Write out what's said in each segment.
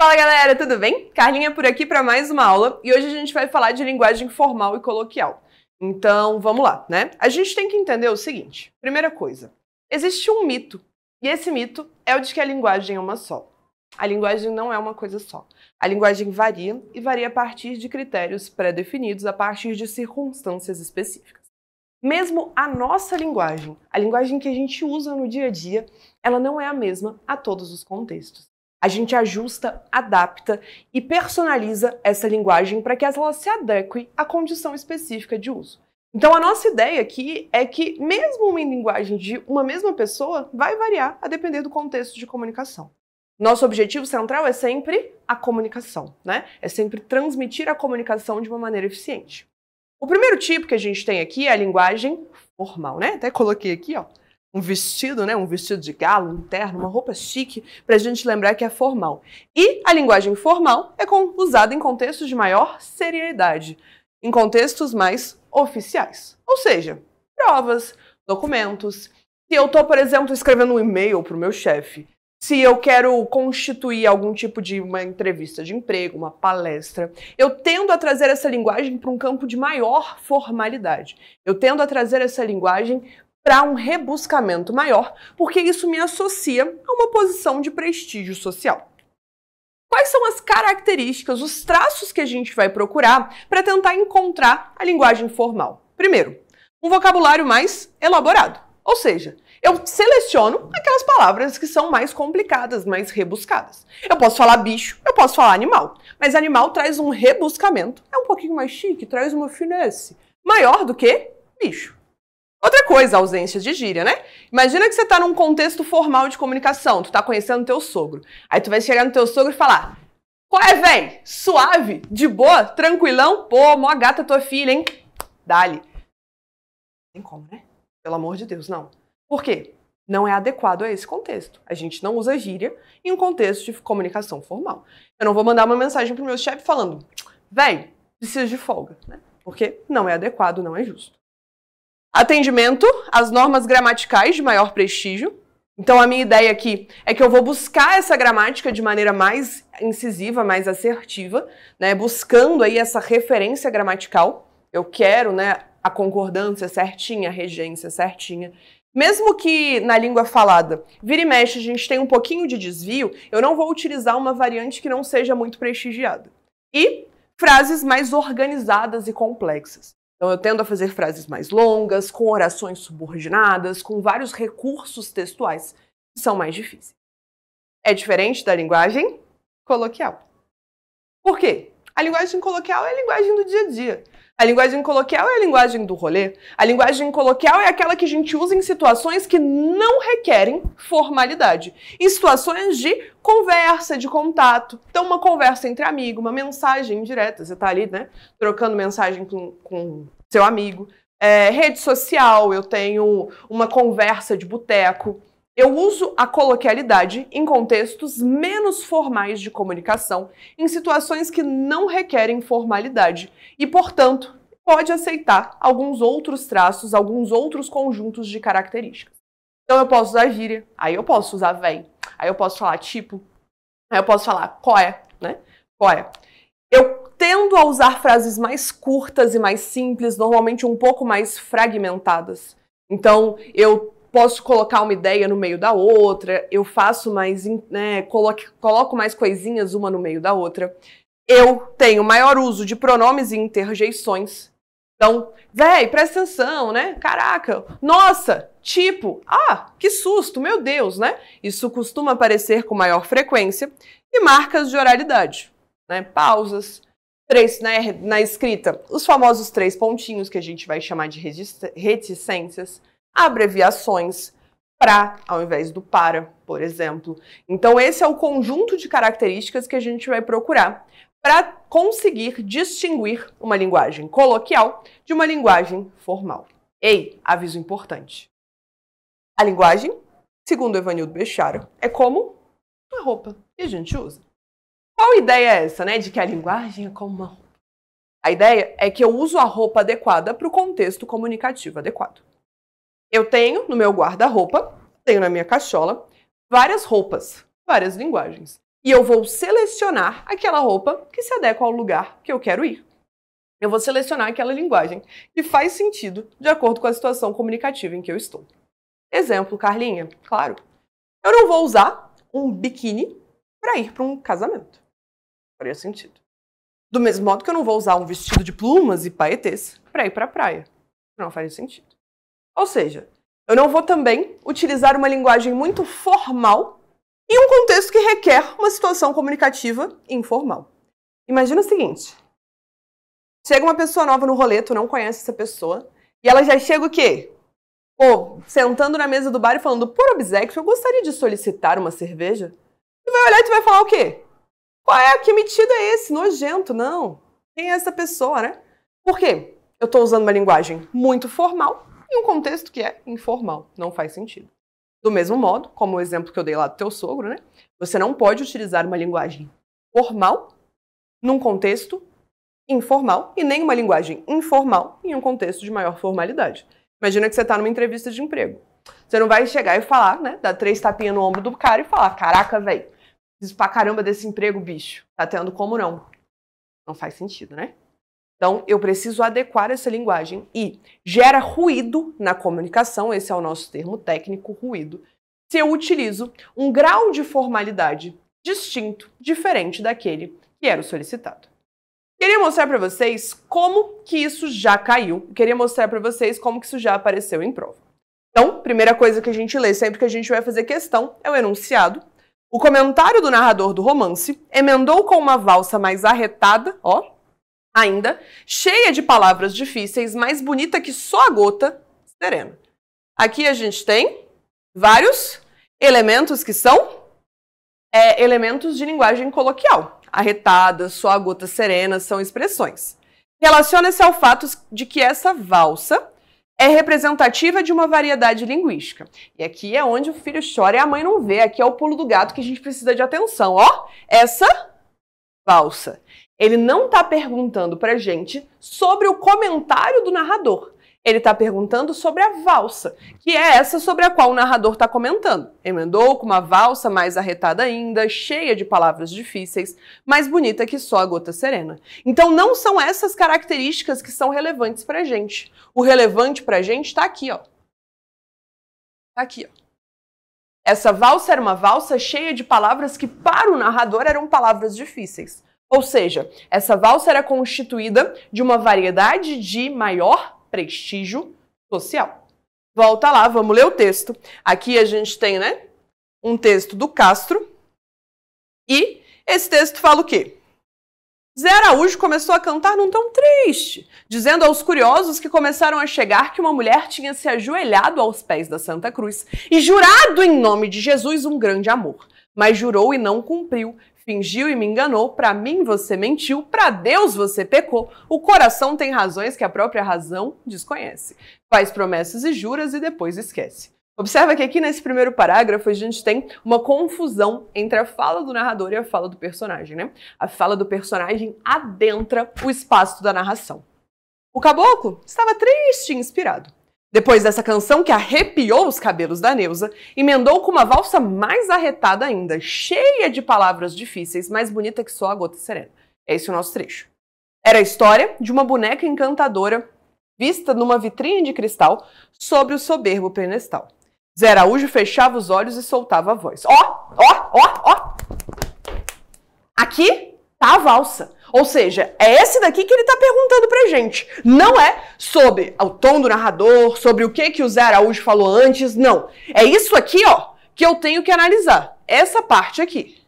Fala galera, tudo bem? Carlinha por aqui para mais uma aula e hoje a gente vai falar de linguagem formal e coloquial. Então vamos lá, né? A gente tem que entender o seguinte: primeira coisa, existe um mito e esse mito é o de que a linguagem é uma só. A linguagem não é uma coisa só. A linguagem varia e varia a partir de critérios pré-definidos, a partir de circunstâncias específicas. Mesmo a nossa linguagem, a linguagem que a gente usa no dia a dia, ela não é a mesma a todos os contextos. A gente ajusta, adapta e personaliza essa linguagem para que ela se adeque à condição específica de uso. Então a nossa ideia aqui é que mesmo uma linguagem de uma mesma pessoa vai variar a depender do contexto de comunicação. Nosso objetivo central é sempre a comunicação, né? É sempre transmitir a comunicação de uma maneira eficiente. O primeiro tipo que a gente tem aqui é a linguagem formal, né? Até coloquei aqui, ó, um vestido, né? Um vestido de gala, um terno, uma roupa chique, para a gente lembrar que é formal. E a linguagem formal é usada em contextos de maior seriedade, em contextos mais oficiais. Ou seja, provas, documentos. Se eu estou, por exemplo, escrevendo um e-mail para o meu chefe, se eu quero constituir algum tipo de uma entrevista de emprego, uma palestra, eu tendo a trazer essa linguagem para um campo de maior formalidade. Eu tendo a trazer essa linguagem para um rebuscamento maior, porque isso me associa a uma posição de prestígio social. Quais são as características, os traços que a gente vai procurar para tentar encontrar a linguagem formal? Primeiro, um vocabulário mais elaborado, ou seja, eu seleciono aquelas palavras que são mais complicadas, mais rebuscadas. Eu posso falar bicho, eu posso falar animal, mas animal traz um rebuscamento, é um pouquinho mais chique, traz uma finesse maior do que bicho. Outra coisa, a ausência de gíria, né? Imagina que você tá num contexto formal de comunicação, tu tá conhecendo teu sogro. Aí tu vai chegar no teu sogro e falar: qual é, véi? Suave? De boa? Tranquilão? Pô, mó gata tua filha, hein? Dali. Tem como, né? Pelo amor de Deus, não. Por quê? Não é adequado a esse contexto. A gente não usa gíria em um contexto de comunicação formal. Eu não vou mandar uma mensagem pro meu chefe falando: véi, preciso de folga, né? Porque não é adequado, não é justo. Atendimento às normas gramaticais de maior prestígio. Então a minha ideia aqui é que eu vou buscar essa gramática de maneira mais incisiva, mais assertiva, né, buscando aí essa referência gramatical. Eu quero, né, a concordância certinha, a regência certinha. Mesmo que na língua falada, vira e mexe, a gente tem um pouquinho de desvio, eu não vou utilizar uma variante que não seja muito prestigiada. E frases mais organizadas e complexas. Então eu tendo a fazer frases mais longas, com orações subordinadas, com vários recursos textuais que são mais difíceis. É diferente da linguagem coloquial. Por quê? A linguagem coloquial é a linguagem do dia a dia. A linguagem coloquial é a linguagem do rolê. A linguagem coloquial é aquela que a gente usa em situações que não requerem formalidade. Em situações de conversa, de contato. Então, uma conversa entre amigos, uma mensagem indireta. Você está ali, né, trocando mensagem com seu amigo. Rede social, eu tenho uma conversa de boteco. Eu uso a coloquialidade em contextos menos formais de comunicação, em situações que não requerem formalidade e, portanto, pode aceitar alguns outros traços, alguns outros conjuntos de características. Então eu posso usar gíria, aí eu posso usar véi, aí eu posso falar tipo, aí eu posso falar qual é, né? Qual é? Eu tendo a usar frases mais curtas e mais simples, normalmente um pouco mais fragmentadas. Então eu posso colocar uma ideia no meio da outra, eu faço mais, né, coloco mais coisinhas uma no meio da outra. Eu tenho maior uso de pronomes e interjeições. Então, véi, presta atenção, né? Caraca, nossa, tipo, que susto, meu Deus, né? Isso costuma aparecer com maior frequência. E marcas de oralidade, né? Pausas, né, na escrita, os famosos 3 pontinhos que a gente vai chamar de reticências. Abreviações, pra ao invés do para, por exemplo. Então esse é o conjunto de características que a gente vai procurar para conseguir distinguir uma linguagem coloquial de uma linguagem formal. Ei, aviso importante. A linguagem, segundo Evanildo Bechara, é como a roupa que a gente usa. Qual ideia é essa, né, de que a linguagem é como uma roupa? A ideia é que eu uso a roupa adequada para o contexto comunicativo adequado. Eu tenho no meu guarda-roupa, tenho na minha cachola, várias roupas, várias linguagens. e eu vou selecionar aquela roupa que se adequa ao lugar que eu quero ir. Eu vou selecionar aquela linguagem que faz sentido de acordo com a situação comunicativa em que eu estou. Exemplo, Carlinha, claro. Eu não vou usar um biquíni para ir para um casamento. Faria sentido. Do mesmo modo que eu não vou usar um vestido de plumas e paetês para ir para a praia. Não faria sentido. Ou seja, eu não vou também utilizar uma linguagem muito formal em um contexto que requer uma situação comunicativa informal. Imagina o seguinte. Chega uma pessoa nova no rolê, tu não conhece essa pessoa, e ela já chega o quê? Pô, sentando na mesa do bar e falando, por obséquio, eu gostaria de solicitar uma cerveja. Tu vai olhar e tu vai falar o quê? Qual é? Que metido é esse? Nojento, não. Quem é essa pessoa, né? Por quê? Eu tô usando uma linguagem muito formal em um contexto que é informal. Não faz sentido. Do mesmo modo, como o exemplo que eu dei lá do teu sogro, né? Você não pode utilizar uma linguagem formal num contexto informal e nem uma linguagem informal em um contexto de maior formalidade. Imagina que você está numa entrevista de emprego. Você não vai chegar e falar, né? Dar 3 tapinhas no ombro do cara e falar, caraca, velho, preciso pra caramba desse emprego, bicho. Tá tendo como não? Não faz sentido, né? Então, eu preciso adequar essa linguagem e gera ruído na comunicação, esse é o nosso termo técnico, ruído, se eu utilizo um grau de formalidade distinto, diferente daquele que era o solicitado. Queria mostrar para vocês como que isso já caiu, queria mostrar para vocês como que isso já apareceu em prova. Então, primeira coisa que a gente lê sempre que a gente vai fazer questão é o enunciado. O comentário do narrador do romance emendou com uma valsa mais arretada, ó, ainda, cheia de palavras difíceis, mais bonita que só a gota serena. Aqui a gente tem vários elementos que são elementos de linguagem coloquial. Arretada, só a gota serena são expressões. Relaciona-se ao fato de que essa valsa é representativa de uma variedade linguística. E aqui é onde o filho chora e a mãe não vê. Aqui é o pulo do gato que a gente precisa de atenção. Ó, essa valsa. Ele não está perguntando pra gente sobre o comentário do narrador. Ele está perguntando sobre a valsa, que é essa sobre a qual o narrador está comentando. Emendou com uma valsa mais arretada ainda, cheia de palavras difíceis, mais bonita que só a gota serena. Então não são essas características que são relevantes pra gente. O relevante pra gente está aqui, ó. Tá aqui, ó. Essa valsa era uma valsa cheia de palavras que para o narrador eram palavras difíceis. Ou seja, essa valsa era constituída de uma variedade de maior prestígio social. Volta lá, vamos ler o texto. Aqui a gente tem, né, um texto do Castro. E esse texto fala o quê? Zé Araújo começou a cantar num tom triste, dizendo aos curiosos que começaram a chegar que uma mulher tinha se ajoelhado aos pés da Santa Cruz e jurado em nome de Jesus um grande amor. Mas jurou e não cumpriu. Fingiu e me enganou, pra mim você mentiu, pra Deus você pecou. O coração tem razões que a própria razão desconhece. Faz promessas e juras e depois esquece. Observa que aqui nesse primeiro parágrafo a gente tem uma confusão entre a fala do narrador e a fala do personagem, né? A fala do personagem adentra o espaço da narração. O caboclo estava triste e inspirado. Depois dessa canção que arrepiou os cabelos da Neuza, emendou com uma valsa mais arretada ainda, cheia de palavras difíceis, mais bonita que só a gota serena. Esse é o nosso trecho. Era a história de uma boneca encantadora vista numa vitrine de cristal sobre o soberbo pedestal. Zé Araújo fechava os olhos e soltava a voz. Ó! Aqui tá a valsa. Ou seja, é esse daqui que ele está perguntando pra gente. Não é sobre o tom do narrador, sobre o que o Zé Araújo falou antes, não. É isso aqui, ó, que eu tenho que analisar. Essa parte aqui.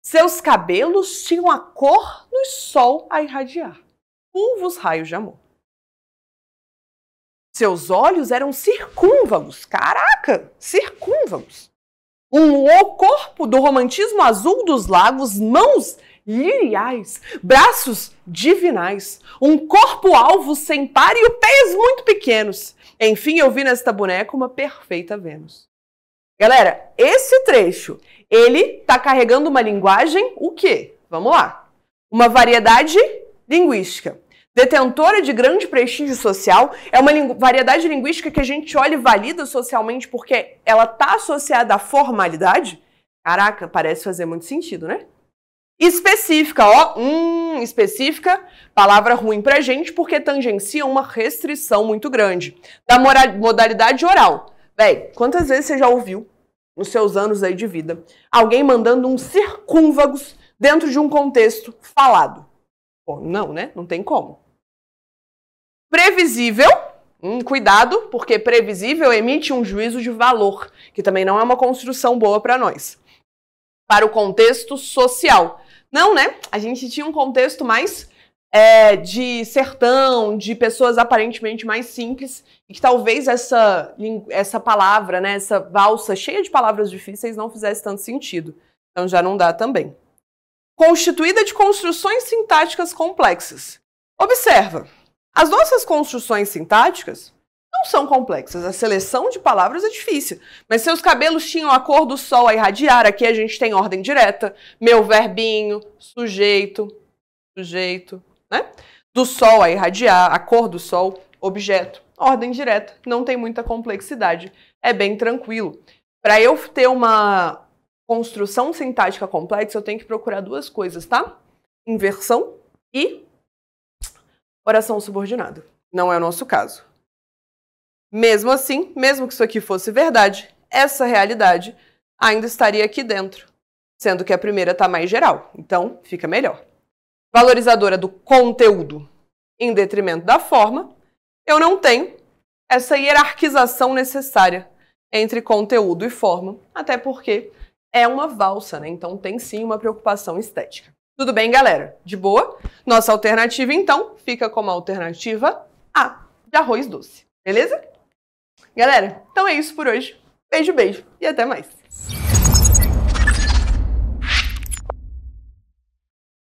Seus cabelos tinham a cor do sol a irradiar. Fulvos raios de amor. Seus olhos eram circúnvagos. Caraca, circúnvagos. O corpo do romantismo azul dos lagos, mãos liriais, braços divinais, um corpo-alvo sem par e pés muito pequenos. Enfim, eu vi nesta boneca uma perfeita Vênus. Galera, esse trecho, ele tá carregando uma linguagem, o quê? Vamos lá. Uma variedade linguística. Detentora de grande prestígio social, é uma variedade linguística que a gente olha e valida socialmente porque ela tá associada à formalidade. Caraca, parece fazer muito sentido, né? Específica, ó. Específica, palavra ruim pra gente, porque tangencia uma restrição muito grande. Da modalidade oral. Véi, quantas vezes você já ouviu, nos seus anos aí de vida, alguém mandando um circúnvagos dentro de um contexto falado? Pô, não, né? Não tem como. Previsível. Cuidado, porque previsível emite um juízo de valor, que também não é uma construção boa para nós. Para o contexto social. Não, né? A gente tinha um contexto mais de sertão, de pessoas aparentemente mais simples, e que talvez essa palavra, né, essa valsa cheia de palavras difíceis não fizesse tanto sentido. Então já não dá também. Constituída de construções sintáticas complexas. Observa, as nossas construções sintáticas não são complexas. A seleção de palavras é difícil. Mas seus cabelos tinham a cor do sol a irradiar. Aqui a gente tem ordem direta. Meu verbinho, sujeito, né? Do sol a irradiar, a cor do sol, objeto, ordem direta. Não tem muita complexidade. É bem tranquilo. Para eu ter uma construção sintática complexa, eu tenho que procurar duas coisas, tá? Inversão e oração subordinada. Não é o nosso caso. Mesmo assim, mesmo que isso aqui fosse verdade, essa realidade ainda estaria aqui dentro, sendo que a primeira está mais geral. Então, fica melhor. Valorizadora do conteúdo em detrimento da forma, eu não tenho essa hierarquização necessária entre conteúdo e forma, até porque é uma valsa, né? Então tem sim uma preocupação estética. Tudo bem, galera? De boa? Nossa alternativa, então, fica como alternativa A, de arroz doce. Beleza? Galera, então é isso por hoje. Beijo, beijo e até mais.